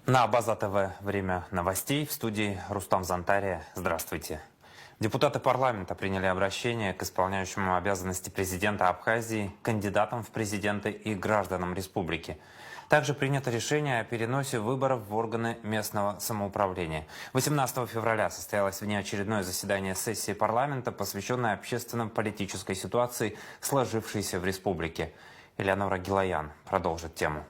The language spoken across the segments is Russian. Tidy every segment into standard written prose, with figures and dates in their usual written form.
На База ТВ время новостей. В студии Рустам Зантария. Здравствуйте. Депутаты парламента приняли обращение к исполняющему обязанности президента Абхазии, кандидатам в президенты и гражданам республики. Также принято решение о переносе выборов в органы местного самоуправления. 18 февраля состоялось внеочередное заседание сессии парламента, посвященное общественно-политической ситуации, сложившейся в республике. Элеонора Гилаян продолжит тему.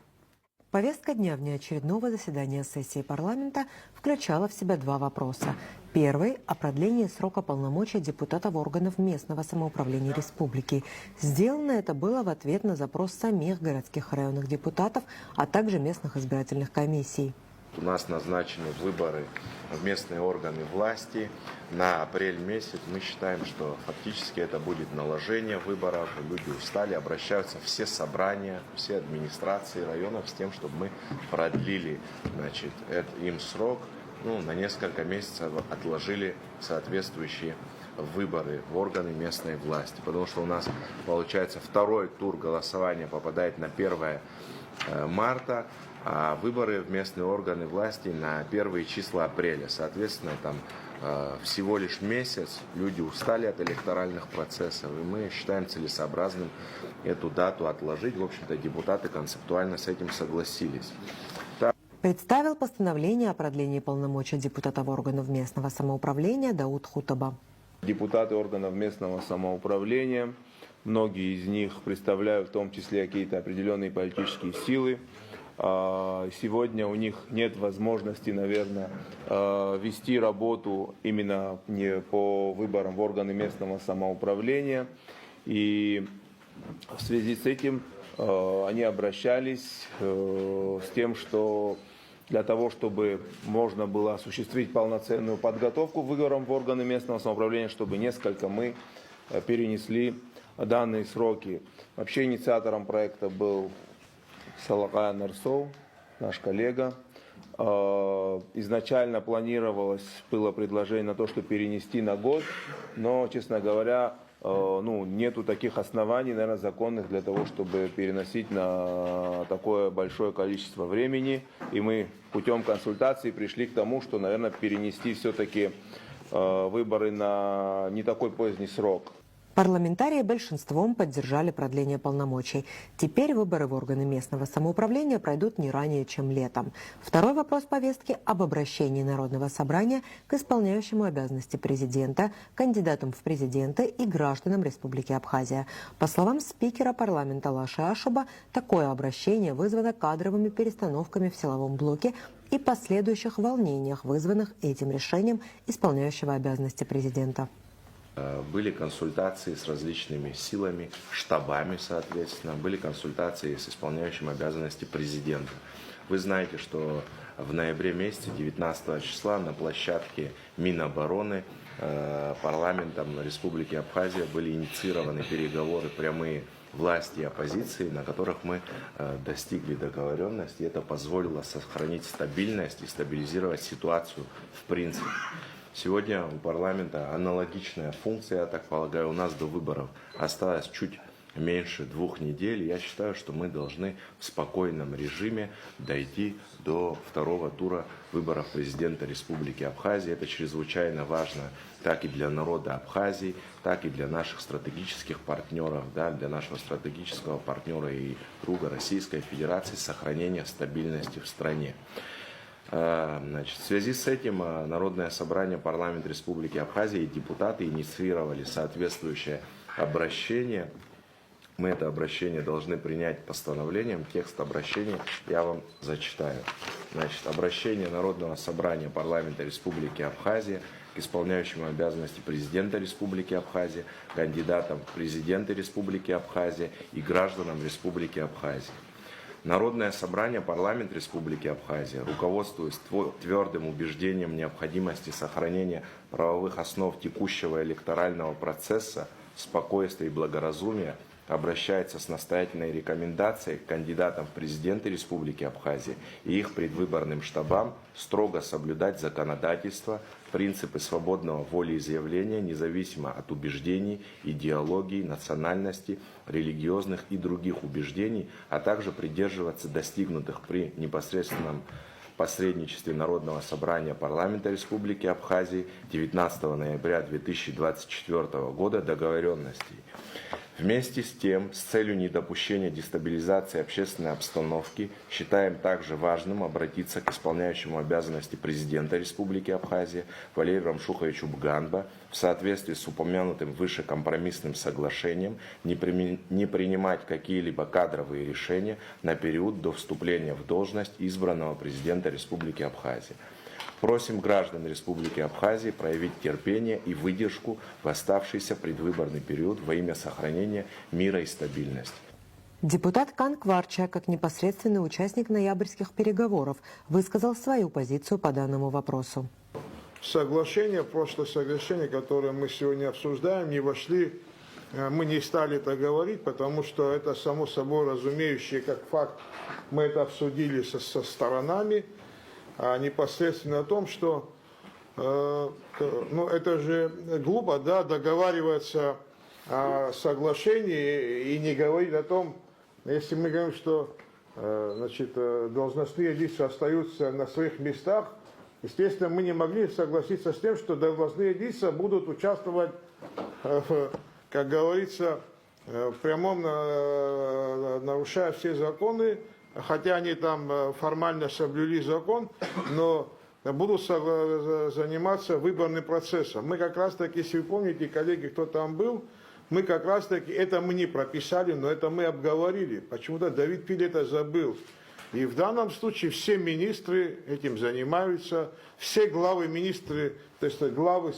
Повестка дня внеочередного заседания сессии парламента включала в себя два вопроса. Первый – о продлении срока полномочий депутатов органов местного самоуправления республики. Сделано это было в ответ на запрос самих городских и районных депутатов, а также местных избирательных комиссий. У нас назначены выборы в местные органы власти на апрель месяц. Мы считаем, что фактически это будет наложение выборов. Люди устали, обращаются все собрания, все администрации районов с тем, чтобы мы продлили им срок, на несколько месяцев отложили соответствующие выборы в органы местной власти. Потому что у нас, получается, второй тур голосования попадает на 1 марта, а выборы в местные органы власти на первые числа апреля. Соответственно, там всего лишь месяц, люди устали от электоральных процессов, и мы считаем целесообразным эту дату отложить. В общем-то, депутаты концептуально с этим согласились. Представил постановление о продлении полномочий депутатов органов местного самоуправления Дауд Хутаба. Депутаты органов местного самоуправления, многие из них представляют в том числе какие-то определенные политические силы. Сегодня у них нет возможности, наверное, вести работу именно не по выборам в органы местного самоуправления. И в связи с этим они обращались с тем, что для того, чтобы можно было осуществить полноценную подготовку к выборам в органы местного самоуправления, чтобы несколько мы перенесли данные сроки. Вообще инициатором проекта был Салакая Нарсоу, наш коллега. Изначально было предложение на то, чтобы перенести на год, но, честно говоря, нету таких оснований, наверное, законных для того, чтобы переносить на такое большое количество времени. И мы путем консультаций пришли к тому, что, наверное, перенести все-таки выборы на не такой поздний срок. Парламентарии большинством поддержали продление полномочий. Теперь выборы в органы местного самоуправления пройдут не ранее, чем летом. Второй вопрос повестки об обращении Народного собрания к исполняющему обязанности президента, кандидатам в президенты и гражданам Республики Абхазия. По словам спикера парламента Лаши Ашуба, такое обращение вызвано кадровыми перестановками в силовом блоке и последующих волнениях, вызванных этим решением исполняющего обязанности президента. Были консультации с различными силами, штабами, соответственно, были консультации с исполняющим обязанности президента. Вы знаете, что в ноябре месяце, 19 числа, на площадке Минобороны парламентом Республики Абхазия были инициированы переговоры прямые власти и оппозиции, на которых мы достигли договоренности. Это позволило сохранить стабильность и стабилизировать ситуацию в принципе. Сегодня у парламента аналогичная функция, я так полагаю, у нас до выборов осталось чуть меньше 2 недель. Я считаю, что мы должны в спокойном режиме дойти до второго тура выборов президента Республики Абхазия. Это чрезвычайно важно так и для народа Абхазии, так и для наших стратегических партнеров, для нашего стратегического партнера и друга Российской Федерации, сохранения стабильности в стране. В связи с этим Народное собрание парламента Республики Абхазия и депутаты инициировали соответствующее обращение. Мы это обращение должны принять постановлением. Текст обращения я вам зачитаю. Обращение Народного собрания парламента Республики Абхазия к исполняющему обязанности президента Республики Абхазия, кандидатам в президенты Республики Абхазия и гражданам Республики Абхазия. Народное собрание парламент Республики Абхазия, руководствуясь твердым убеждением необходимости сохранения правовых основ текущего электорального процесса, спокойствия и благоразумия, обращается с настоятельной рекомендацией к кандидатам в президенты Республики Абхазия и их предвыборным штабам строго соблюдать законодательство, принципы свободного волеизъявления, независимо от убеждений, идеологии, национальности, религиозных и других убеждений, а также придерживаться достигнутых при непосредственном посредничестве Народного собрания парламента Республики Абхазии 19 ноября 2024 года договоренностей. Вместе с тем, с целью недопущения дестабилизации общественной обстановки, считаем также важным обратиться к исполняющему обязанности президента Республики Абхазия Валерию Рамшуховичу Бганба в соответствии с упомянутым выше компромиссным соглашением не принимать какие-либо кадровые решения на период до вступления в должность избранного президента Республики Абхазия. Просим граждан Республики Абхазия проявить терпение и выдержку в оставшийся предвыборный период во имя сохранения мира и стабильности. Депутат Кан Кварча, как непосредственный участник ноябрьских переговоров, высказал свою позицию по данному вопросу. Прошлое соглашение, которое мы сегодня обсуждаем, не вошли, мы не стали это говорить, потому что это само собой разумеющее, как факт, мы это обсудили со сторонами. А непосредственно о том, что это же глупо, да, договариваться о соглашении и не говорить о том, если мы говорим, что должностные лица остаются на своих местах, естественно, мы не могли согласиться с тем, что должностные лица будут участвовать, как говорится, прямом нарушая все законы, хотя они там формально соблюли закон, но будут заниматься выборным процессом. Мы как раз таки, если вы помните, коллеги, кто там был, мы как раз таки, это мы не прописали, но это мы обговорили. Почему-то Давид Пиль это забыл. И в данном случае все министры этим занимаются, все главы министры, то есть главы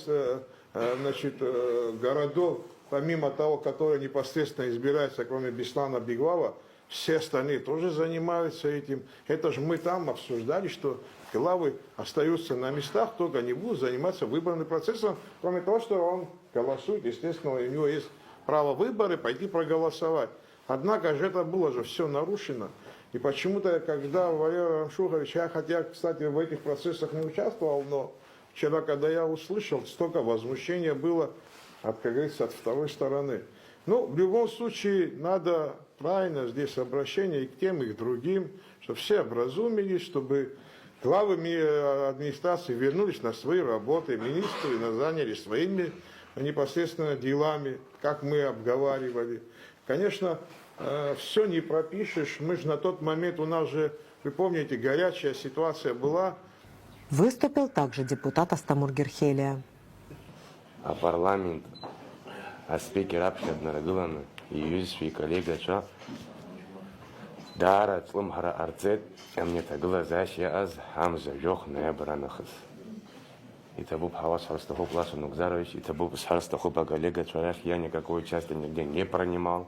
городов, помимо того, которые непосредственно избираются, кроме Беслана Беглава, все остальные тоже занимаются этим. Это же мы там обсуждали, что главы остаются на местах, только не будут заниматься выборным процессом, кроме того, что он голосует, естественно, у него есть право выбора, пойти проголосовать. Однако же это было же все нарушено. И почему-то, когда Валерий Рамшухович, хотя, кстати, в этих процессах не участвовал, но вчера, когда я услышал, столько возмущения было, как говорится, от второй стороны. Ну, в любом случае, надо правильно здесь обращение и к тем, и к другим, чтобы все образумились, чтобы главы администрации вернулись на свои работы, министры занялись своими непосредственно делами, как мы обговаривали. Конечно, все не пропишешь. Мы же на тот момент, у нас же, вы помните, горячая ситуация была. Выступил также депутат Астамур Герхелия. А парламент, а спикер Абхазии и юзишь коллега, что дара сломхара арцет, а мне так глазащи аз хамза жох небранахс. И табу хавас харстаху Плаша Нукзарович, и табу харстаху коллега, я никакой участия нигде не принимал.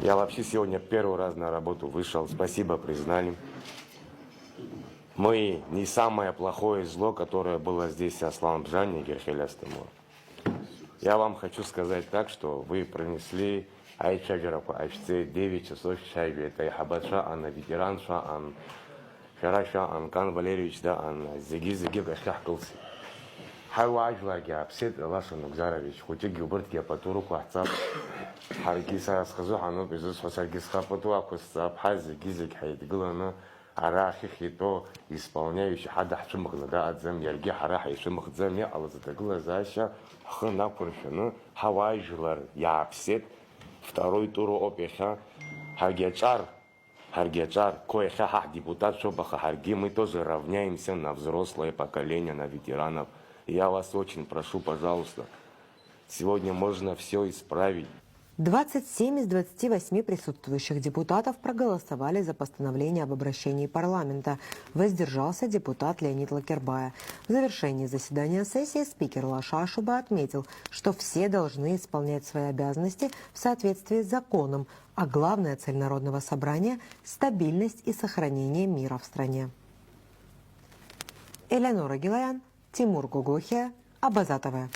Я вообще сегодня первый раз на работу вышел, спасибо, признали. Мы не самое плохое зло, которое было здесь, Аслан Бжани и Герхель Астамур. Я вам хочу сказать так, что вы пронесли Айчагерапа, Айчце, 9 часов чайби. Это и Хабадша, Анна ветеранша, Ан Шараша, Ан Кан Валерьевич, да, Ан Зиги Гашахкался. Хайважлаги, Апсет, Лаша Нукзарович, Хути Гюберт, Гепатуру, Квахцап, Харгиса, Схазухану, Безус, Хасаргисха, Патуакуса, Абхази, Гизик, Хайдглана, Арахи, Хито, исполняющий Хадах Шумахна, да, Адзам, Ярги, Хараха и Шумахдзам, я Алазатагла, Заша, Ханапуршину, Хавайжлар, Япсет, второй тур опеха, Харгячар, кое-ха депутат Шобаха Харги, мы тоже равняемся на взрослое поколение, на ветеранов. Я вас очень прошу, пожалуйста, сегодня можно все исправить. 27 из 28 присутствующих депутатов проголосовали за постановление об обращении парламента. Воздержался депутат Леонид Лакербая. В завершении заседания сессии спикер Лаша Ашуба отметил, что все должны исполнять свои обязанности в соответствии с законом, а главная цель Народного собрания – стабильность и сохранение мира в стране. Элеонора Гилаян, Тимур Гугухия, Абазатова.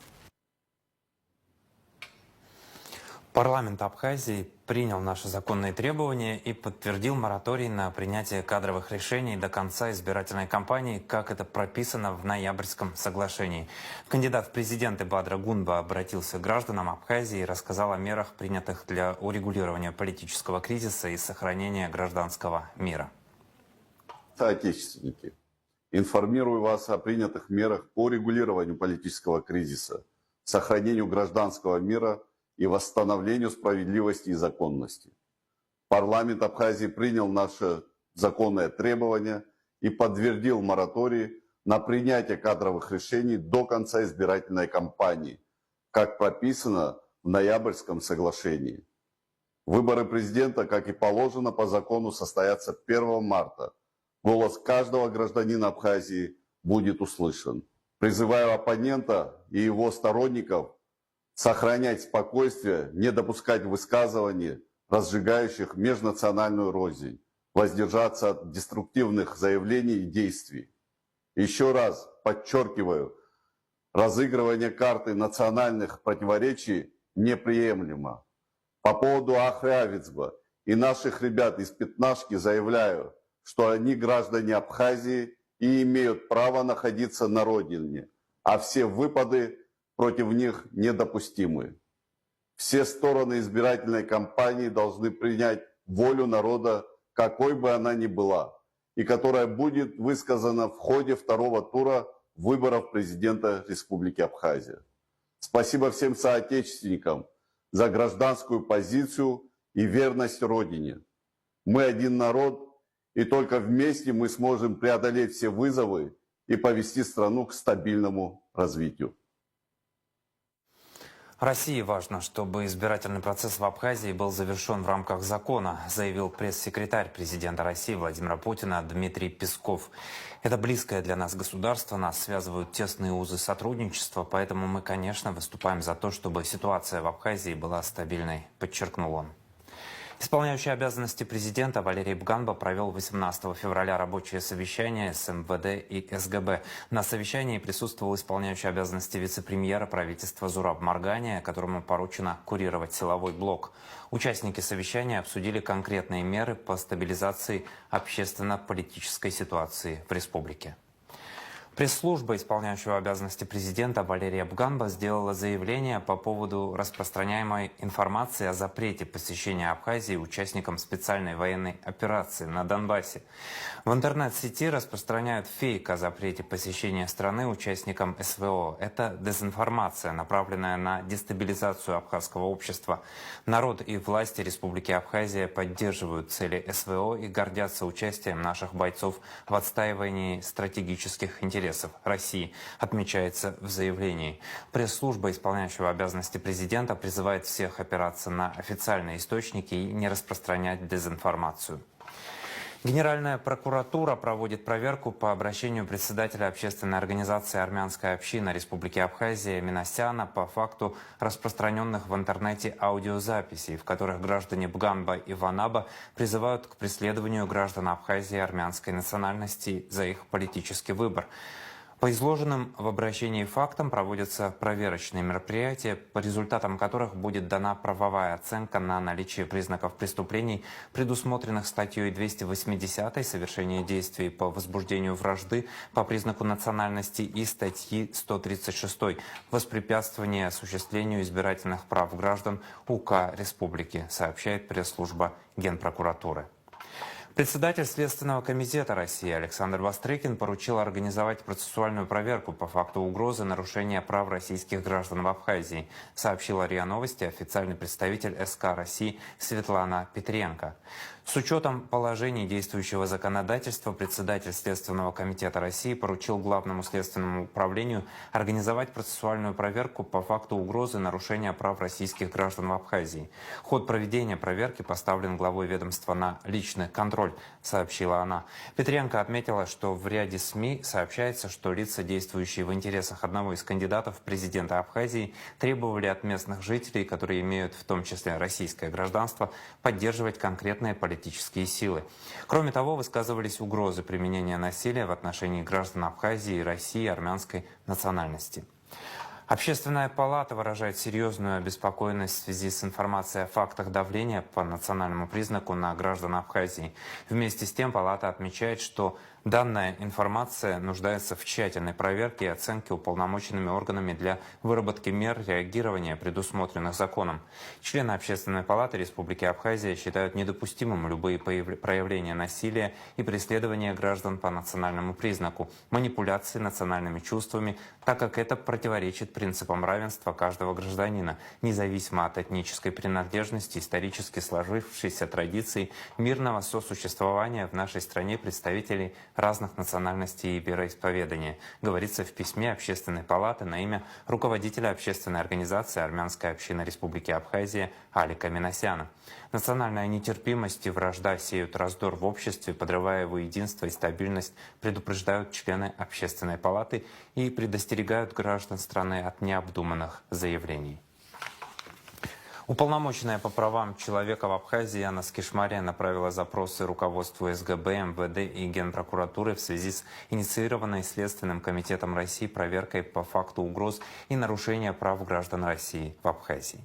Парламент Абхазии принял наши законные требования и подтвердил мораторий на принятие кадровых решений до конца избирательной кампании, как это прописано в ноябрьском соглашении. Кандидат в президенты Бадра Гунба обратился к гражданам Абхазии и рассказал о мерах, принятых для урегулирования политического кризиса и сохранения гражданского мира. Соотечественники, информирую вас о принятых мерах по регулированию политического кризиса, сохранению гражданского мира и восстановлению справедливости и законности. Парламент Абхазии принял наши законные требования и подтвердил мораторий на принятие кадровых решений до конца избирательной кампании, как прописано в Ноябрьском соглашении. Выборы президента, как и положено по закону, состоятся 1 марта. Голос каждого гражданина Абхазии будет услышан. Призываю оппонента и его сторонников сохранять спокойствие, не допускать высказываний, разжигающих межнациональную рознь, воздержаться от деструктивных заявлений и действий. Еще раз подчеркиваю, разыгрывание карты национальных противоречий неприемлемо. По поводу Ахрявицба и наших ребят из Пятнашки заявляю, что они граждане Абхазии и имеют право находиться на родине, а все выпады против них недопустимы. Все стороны избирательной кампании должны принять волю народа, какой бы она ни была, и которая будет высказана в ходе второго тура выборов президента Республики Абхазия. Спасибо всем соотечественникам за гражданскую позицию и верность Родине. Мы один народ, и только вместе мы сможем преодолеть все вызовы и повести страну к стабильному развитию. России важно, чтобы избирательный процесс в Абхазии был завершен в рамках закона, заявил пресс-секретарь президента России Владимира Путина Дмитрий Песков. Это близкое для нас государство, нас связывают тесные узы сотрудничества, поэтому мы, конечно, выступаем за то, чтобы ситуация в Абхазии была стабильной, подчеркнул он. Исполняющий обязанности президента Валерий Бганба провел 18 февраля рабочее совещание с МВД и СГБ. На совещании присутствовал исполняющий обязанности вице-премьера правительства Зураб Маргания, которому поручено курировать силовой блок. Участники совещания обсудили конкретные меры по стабилизации общественно-политической ситуации в республике. Пресс-служба исполняющего обязанности президента Валерия Бганба сделала заявление по поводу распространяемой информации о запрете посещения Абхазии участникам специальной военной операции на Донбассе. В интернет-сети распространяют фейк о запрете посещения страны участникам СВО. Это дезинформация, направленная на дестабилизацию абхазского общества. Народ и власти Республики Абхазия поддерживают цели СВО и гордятся участием наших бойцов в отстаивании стратегических интересов России, отмечается в заявлении. Пресс-служба исполняющего обязанности президента призывает всех опираться на официальные источники и не распространять дезинформацию. Генеральная прокуратура проводит проверку по обращению председателя общественной организации «Армянская община» Республики Абхазия Минасяна по факту распространенных в интернете аудиозаписей, в которых граждане Бганба и Ванаба призывают к преследованию граждан Абхазии армянской национальности за их политический выбор. По изложенным в обращении фактам проводятся проверочные мероприятия, по результатам которых будет дана правовая оценка на наличие признаков преступлений, предусмотренных статьей 280 «Совершение действий по возбуждению вражды по признаку национальности» и статьи 136 «Воспрепятствование осуществлению избирательных прав граждан УК Республики», сообщает пресс-служба Генпрокуратуры. Председатель Следственного комитета России Александр Бастрыкин поручил организовать процессуальную проверку по факту угрозы нарушения прав российских граждан в Абхазии, сообщила РИА Новости официальный представитель СК России Светлана Петренко. С учетом положений действующего законодательства председатель Следственного комитета России поручил Главному следственному управлению организовать процессуальную проверку по факту угрозы нарушения прав российских граждан в Абхазии. Ход проведения проверки поставлен главой ведомства на личный контроль, сообщила она. Петренко отметила, что в ряде СМИ сообщается, что лица, действующие в интересах одного из кандидатов в президенты Абхазии, требовали от местных жителей, которые имеют в том числе российское гражданство, поддерживать конкретные политические силы. Кроме того, высказывались угрозы применения насилия в отношении граждан Абхазии и России армянской национальности. Общественная палата выражает серьезную обеспокоенность в связи с информацией о фактах давления по национальному признаку на граждан Абхазии. Вместе с тем палата отмечает, что Данная информация нуждается в тщательной проверке и оценке уполномоченными органами для выработки мер реагирования, предусмотренных законом. Члены Общественной палаты Республики Абхазия считают недопустимым любые проявления насилия и преследования граждан по национальному признаку, манипуляции национальными чувствами, так как это противоречит принципам равенства каждого гражданина, независимо от этнической принадлежности, исторически сложившейся традиции мирного сосуществования в нашей стране представителей разных национальностей и вероисповедания, говорится в письме Общественной палаты на имя руководителя общественной организации Армянская община Республики Абхазия Алика Минасяна. Национальная нетерпимость и вражда сеют раздор в обществе, подрывая его единство и стабильность, предупреждают члены Общественной палаты и предостерегают граждан страны от необдуманных заявлений. Уполномоченная по правам человека в Абхазии Анна Скишмария направила запросы руководству СГБ, МВД и Генпрокуратуры в связи с инициированной Следственным комитетом России проверкой по факту угроз и нарушения прав граждан России в Абхазии.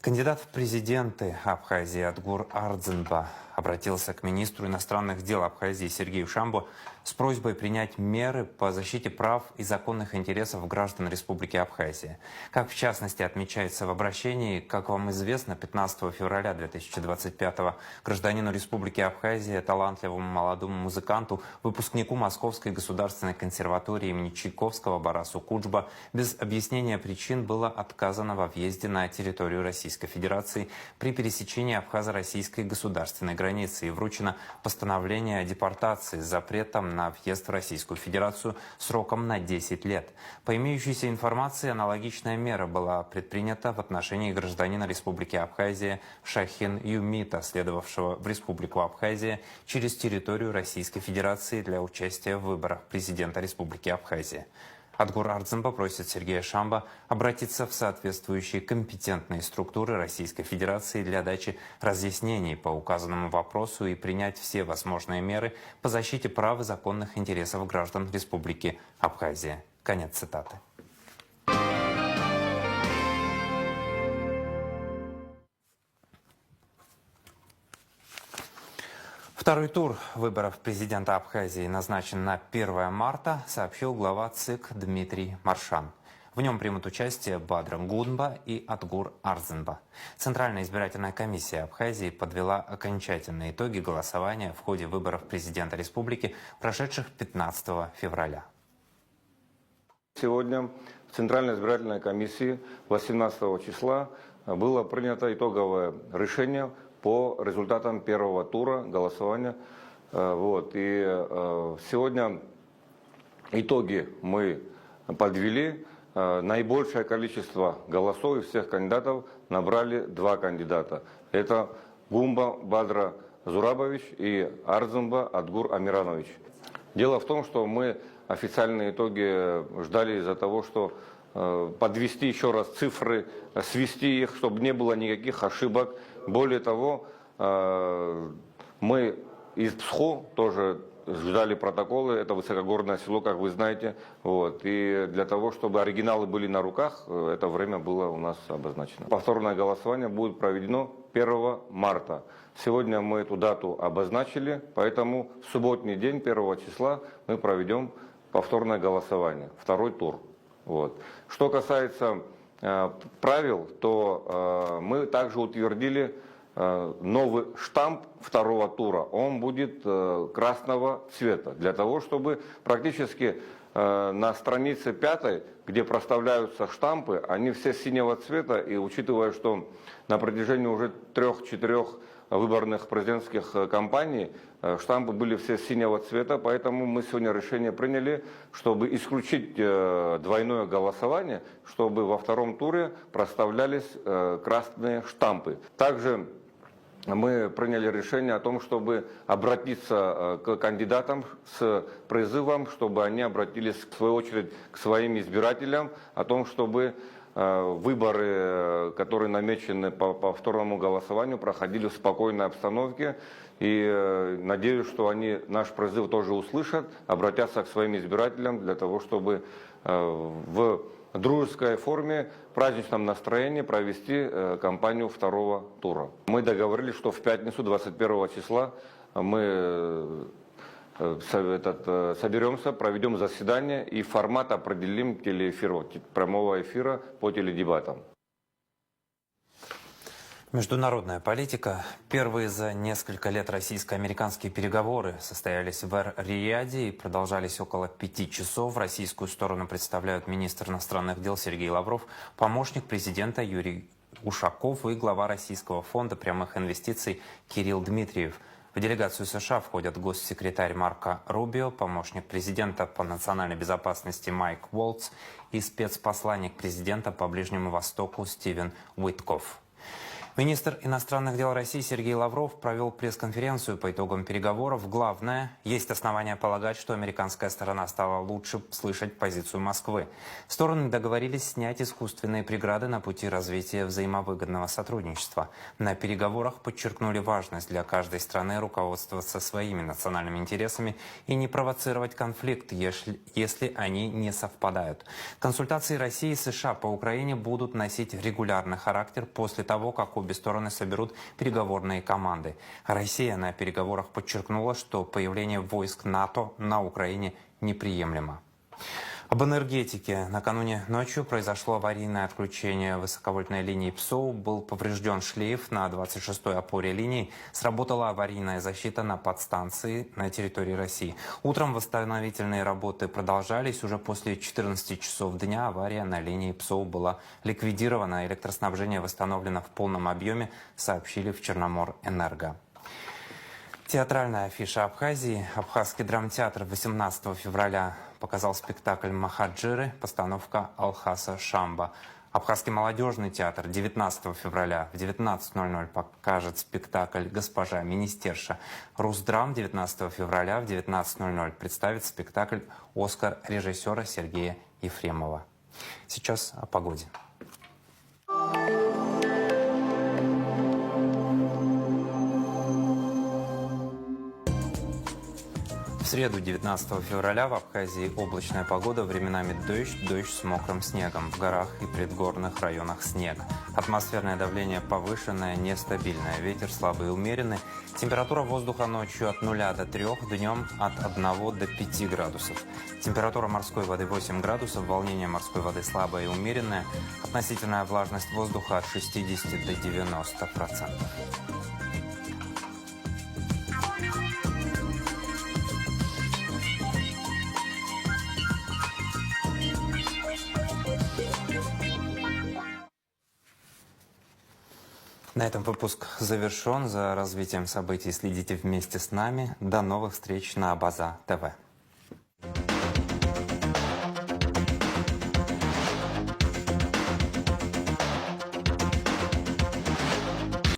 Кандидат в президенты Абхазии Адгур Ардзинба обратился к министру иностранных дел Абхазии Сергею Шамбу с просьбой принять меры по защите прав и законных интересов граждан Республики Абхазия. Как в частности отмечается в обращении, как вам известно, 15 февраля 2025 гражданину Республики Абхазия, талантливому молодому музыканту, выпускнику Московской государственной консерватории имени Чайковского Барасу Куджба без объяснения причин было отказано во въезде на территорию Российской Федерации при пересечении абхазо-российской государственной границы и вручено постановление о депортации с запретом на въезд в Российскую Федерацию сроком на 10 лет. По имеющейся информации, аналогичная мера была предпринята в отношении гражданина Республики Абхазия Шахин Юмита, следовавшего в Республику Абхазия через территорию Российской Федерации для участия в выборах президента Республики Абхазия. Адгур Ардзинба просит Сергея Шамба обратиться в соответствующие компетентные структуры Российской Федерации для дачи разъяснений по указанному вопросу и принять все возможные меры по защите прав и законных интересов граждан Республики Абхазия. Конец цитаты. Второй тур выборов президента Абхазии назначен на 1 марта, сообщил глава ЦИК Дмитрий Маршан. В нем примут участие Бадра Гунба и Адгур Ардзинба. Центральная избирательная комиссия Абхазии подвела окончательные итоги голосования в ходе выборов президента республики, прошедших 15 февраля. Сегодня в Центральной избирательной комиссии 18 числа было принято итоговое решение по результатам первого тура голосования. Сегодня итоги мы подвели. Наибольшее количество голосов из всех кандидатов набрали два кандидата. Это Гумба Бадра Зурабович и Ардзинба Адгур Амиранович. Дело в том, что мы официальные итоги ждали из-за того, что подвести еще раз цифры, свести их, чтобы не было никаких ошибок. Более того, мы из ПСХО тоже ждали протоколы, это высокогорное село, как вы знаете. И для того, чтобы оригиналы были на руках, это время было у нас обозначено. Повторное голосование будет проведено 1 марта. Сегодня мы эту дату обозначили, поэтому в субботний день, 1 числа, мы проведем повторное голосование, второй тур. Что касается правил, то мы также утвердили новый штамп второго тура. Он будет красного цвета, для того, чтобы практически на странице 5, где проставляются штампы, они все синего цвета, и учитывая, что на протяжении уже 3-4 выборных президентских кампаний штампы были все синего цвета, поэтому мы сегодня решение приняли, чтобы исключить двойное голосование, чтобы во втором туре проставлялись красные штампы. Также мы приняли решение о том, чтобы обратиться к кандидатам с призывом, чтобы они обратились в свою очередь к своим избирателям, о том, чтобы выборы, которые намечены по повторному голосованию, проходили в спокойной обстановке. И надеюсь, что они наш призыв тоже услышат, обратятся к своим избирателям для того, чтобы в дружеской форме, в праздничном настроении провести кампанию второго тура. Мы договорились, что в пятницу, 21 числа, мы соберемся, проведем заседание и формат определим телеэфира, прямого эфира по теледебатам. Международная политика. Первые за несколько лет российско-американские переговоры состоялись в Эр-Рияде и продолжались около 5 часов. Российскую сторону представляют министр иностранных дел Сергей Лавров, помощник президента Юрий Ушаков и глава Российского фонда прямых инвестиций Кирилл Дмитриев. В делегацию США входят госсекретарь Марко Рубио, помощник президента по национальной безопасности Майк Уолтс и спецпосланник президента по Ближнему Востоку Стивен Уиткофф. Министр иностранных дел России Сергей Лавров провел пресс-конференцию по итогам переговоров. Главное, есть основания полагать, что американская сторона стала лучше слышать позицию Москвы. Стороны договорились снять искусственные преграды на пути развития взаимовыгодного сотрудничества. На переговорах подчеркнули важность для каждой страны руководствоваться своими национальными интересами и не провоцировать конфликт, если они не совпадают. Консультации России и США по Украине будут носить регулярный характер после того, как обе стороны соберут переговорные команды. Россия на переговорах подчеркнула, что появление войск НАТО на Украине неприемлемо. Об энергетике. Накануне ночью произошло аварийное отключение высоковольтной линии ПСОУ. Был поврежден шлейф на 26-й опоре линии. Сработала аварийная защита на подстанции на территории России. Утром восстановительные работы продолжались. Уже после 14 часов дня авария на линии ПСОУ была ликвидирована. Электроснабжение восстановлено в полном объеме, сообщили в Черноморэнерго. Театральная афиша Абхазии. Абхазский драмтеатр 18 февраля показал спектакль «Махаджиры», постановка Алхаса Шамба. Абхазский молодежный театр 19 февраля в 19:00 покажет спектакль «Госпожа министерша». Русдрам 19 февраля в 19:00 представит спектакль «Оскар» режиссера Сергея Ефремова. Сейчас о погоде. В среду, 19 февраля, в Абхазии облачная погода, временами дождь с мокрым снегом. В горах и предгорных районах снег. Атмосферное давление повышенное, нестабильное. Ветер слабый и умеренный. Температура воздуха ночью от 0 до 3, днем от 1 до 5 градусов. Температура морской воды 8 градусов, волнение морской воды слабое и умеренное. Относительная влажность воздуха от 60 до 90%. На этом выпуск завершен. За развитием событий следите вместе с нами. До новых встреч на Абаза ТВ.